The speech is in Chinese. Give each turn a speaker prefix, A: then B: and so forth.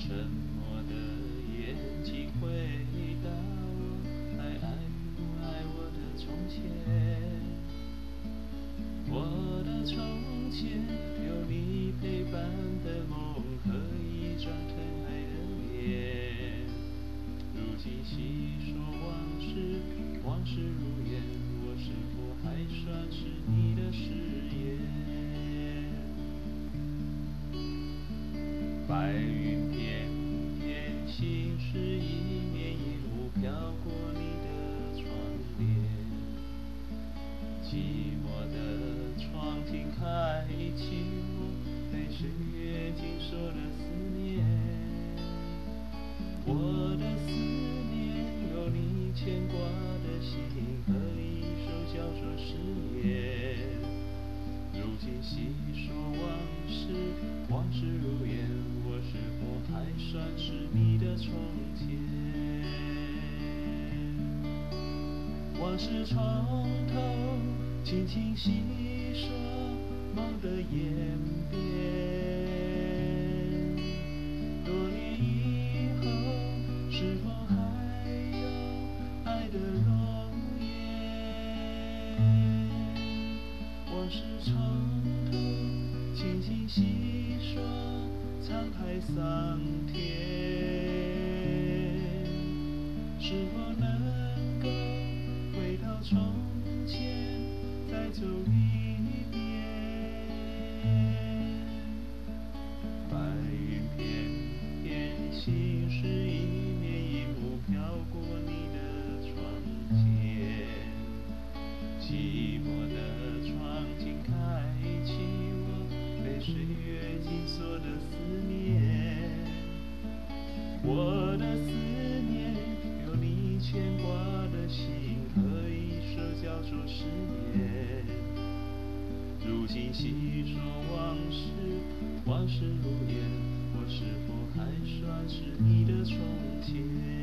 A: 沉默的眼睛回答我，还爱不爱我的从前？我的从前有你陪伴的梦和一张疼爱的脸。如今细说往事，往事如烟，我是否还算是你的誓言？白云片片，心事一面烟雾飘过你的窗帘。寂寞的窗景开启我被岁月紧锁的思念。我的思念有你牵挂的心和一首叫做誓言。如今细说往事，往事如烟，我是否还算是你的从前？往事从头，轻轻细说梦的演变。多年以后，是否还有爱的容颜？往事从头，轻轻细说沧海桑田。是否能够回到从前，再走一遍？白云片片，心事一面一幕飘过你的窗前。寂寞的窗景开启我被岁月紧锁的思念。我的思念有你牵挂的心和一首叫做誓言。如今细说往事，往事如烟，我是否还算是你的从前？